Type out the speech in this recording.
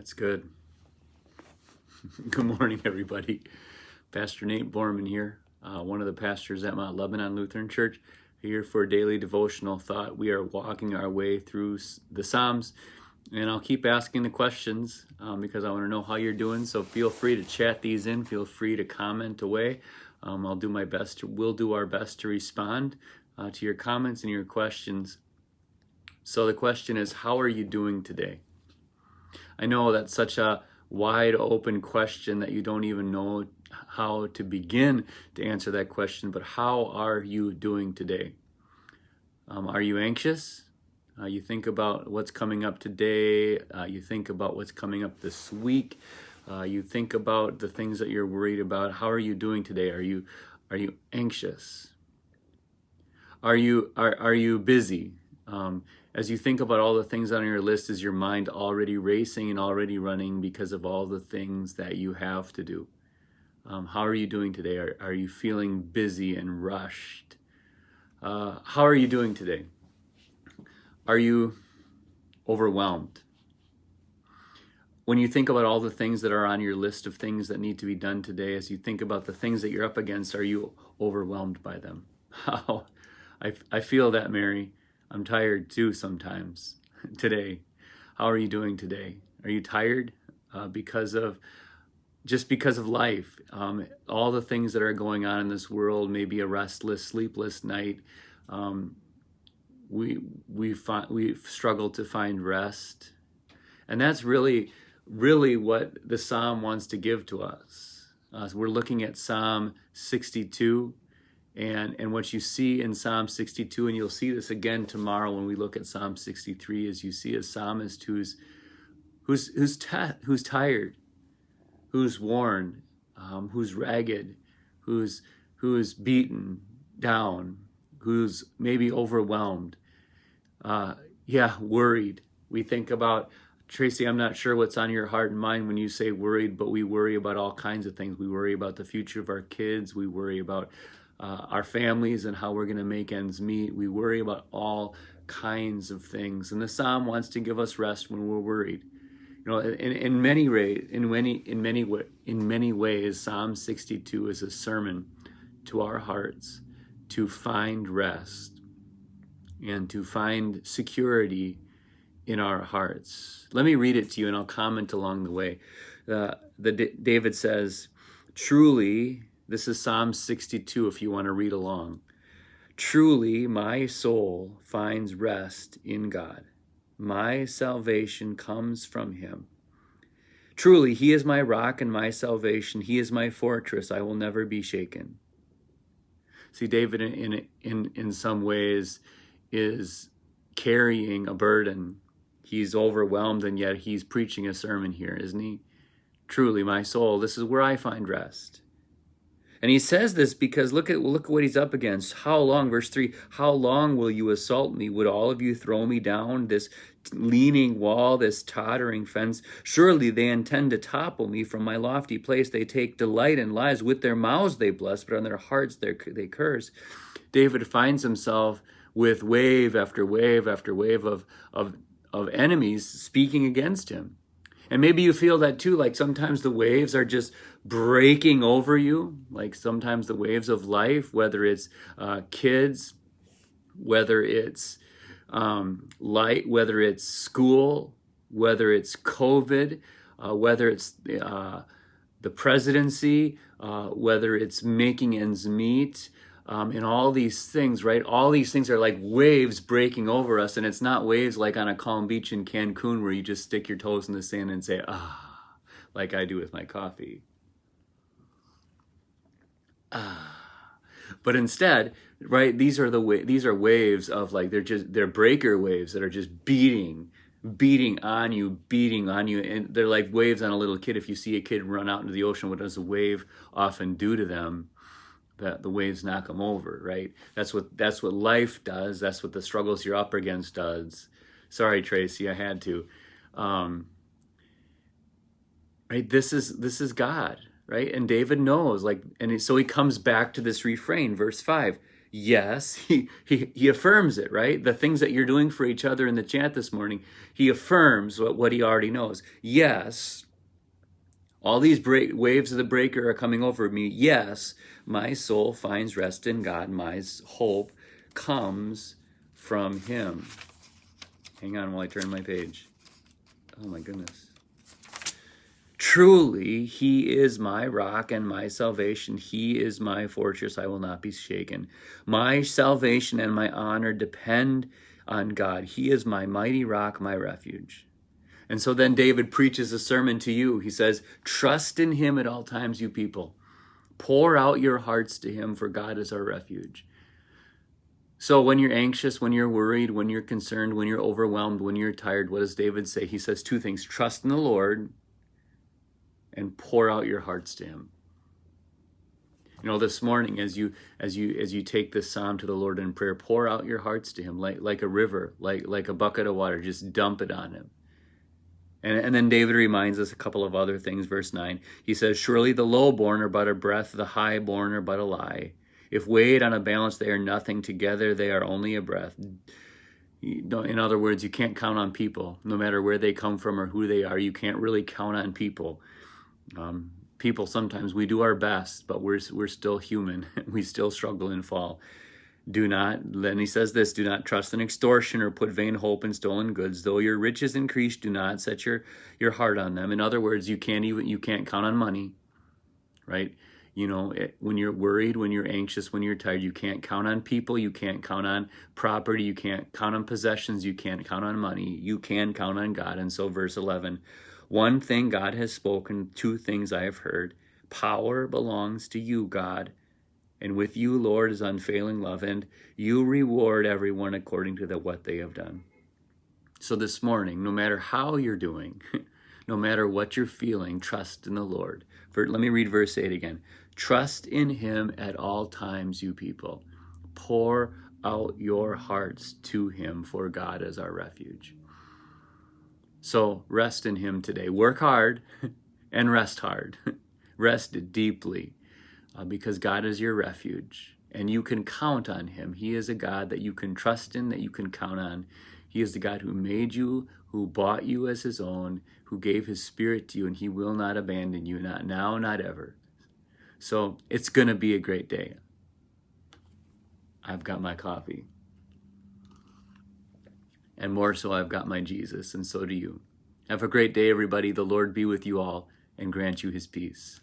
That's good. Good morning, everybody. Pastor Nate Borman here, one of the pastors at Mount Lebanon Lutheran Church, here for a daily devotional thought. We are walking our way through the Psalms, and I'll keep asking the questions because I want to know how you're doing. So feel free to chat these in. Feel free to comment away. I'll do my best. We'll do our best to respond to your comments and your questions. So the question is, how are you doing today? I know that's such a wide open question that you don't even know how to begin to answer that question, but how are you doing today? Are you anxious? You think about what's coming up today. You think about what's coming up this week. You think about the things that you're worried about. How are you doing today? Are you anxious? Are you busy? As you think about all the things on your list, is your mind already racing and already running because of all the things that you have to do? How are you doing today? Are you feeling busy and rushed? How are you doing today? Are you overwhelmed? When you think about all the things that are on your list of things that need to be done today, as you think about the things that you're up against, are you overwhelmed by them? How? I feel that, Mary. I'm tired too sometimes today. How are you doing today? Are you tired because of life? All the things that are going on in this world, maybe a restless, sleepless night. We've struggled to find rest. And that's really what the Psalm wants to give to us. We're looking at Psalm 62. And what you see in Psalm 62, and you'll see this again tomorrow when we look at Psalm 63, is you see a psalmist who's tired, who's worn, who's ragged, who's beaten down, who's maybe overwhelmed, worried. We think about, Tracy, I'm not sure what's on your heart and mind when you say worried, but we worry about all kinds of things. We worry about the future of our kids. We worry about our families and how we're going to make ends meet. We worry about all kinds of things, and the Psalm wants to give us rest when we're worried. You know, in many ways, Psalm 62 is a sermon to our hearts to find rest and to find security in our hearts. Let me read it to you, and I'll comment along the way. David says, "Truly." This is Psalm 62 if you want to read along. "Truly, my soul finds rest in God. My salvation comes from him. Truly, he is my rock and my salvation. He is my fortress. I will never be shaken." See, David in some ways is carrying a burden. He's overwhelmed, and yet he's preaching a sermon here, isn't he? Truly, my soul, this is where I find rest. And he says this because look at what he's up against. How long, verse 3, how long will you assault me? Would all of you throw me down, this leaning wall, this tottering fence? Surely they intend to topple me from my lofty place. They take delight in lies. With their mouths they bless, but on their hearts they curse. David finds himself with wave after wave after wave of enemies speaking against him. And maybe you feel that too, like sometimes the waves are just breaking over you, like sometimes the waves of life, whether it's kids, whether it's light, whether it's school, whether it's COVID, whether it's the presidency, whether it's making ends meet, and all these things, right? All these things are like waves breaking over us, and it's not waves like on a calm beach in Cancun where you just stick your toes in the sand and say, like I do with my coffee. But instead, right, these are waves of like, they're breaker waves that are just beating on you, and they're like waves on a little kid. If you see a kid run out into the ocean, what does a wave often do to them? The waves knock them over, right? That's what life does. That's what the struggles you're up against does. Sorry, Tracy, I had to. Right? This is God, right? And David knows, like, and so he comes back to this refrain, verse 5. Yes, he affirms it, right? The things that you're doing for each other in the chat this morning, he affirms what he already knows. Yes, all these waves of the breaker are coming over me. Yes, my soul finds rest in God. My hope comes from him. Hang on while I turn my page. Oh my goodness. Truly, he is my rock and my salvation. He is my fortress. I will not be shaken. My salvation and my honor depend on God. He is my mighty rock, my refuge. And so then David preaches a sermon to you. He says, trust in him at all times, you people. Pour out your hearts to him, for God is our refuge. So when you're anxious, when you're worried, when you're concerned, when you're overwhelmed, when you're tired, what does David say? He says two things: trust in the Lord and pour out your hearts to him. You know, this morning, as you take this psalm to the Lord in prayer, pour out your hearts to him like a river, like a bucket of water. Just dump it on him. And then David reminds us a couple of other things. Verse 9, he says, surely the lowborn are but a breath, the highborn are but a lie. If weighed on a balance, they are nothing. Together they are only a breath. In other words, you can't count on people. No matter where they come from or who they are, you can't really count on people. People, sometimes we do our best, but we're still human. We still struggle and fall. Then he says this, do not trust in extortion or put vain hope in stolen goods. Though your riches increase, do not set your heart on them. In other words, you can't count on money, right? You know, when you're worried, when you're anxious, when you're tired, you can't count on people. You can't count on property. You can't count on possessions. You can't count on money. You can count on God. And so verse 11, one thing God has spoken, two things I have heard. Power belongs to you, God. And with you, Lord, is unfailing love, and you reward everyone according to what they have done. So this morning, no matter how you're doing, no matter what you're feeling, trust in the Lord. Let me read verse 8 again. Trust in him at all times, you people. Pour out your hearts to him, for God is our refuge. So rest in him today. Work hard and rest hard. Rest deeply. Because God is your refuge, and you can count on him. He is a God that you can trust in, that you can count on. He is the God who made you, who bought you as his own, who gave his spirit to you, and he will not abandon you, not now, not ever. So it's going to be a great day. I've got my coffee. And more so, I've got my Jesus, and so do you. Have a great day, everybody. The Lord be with you all and grant you his peace.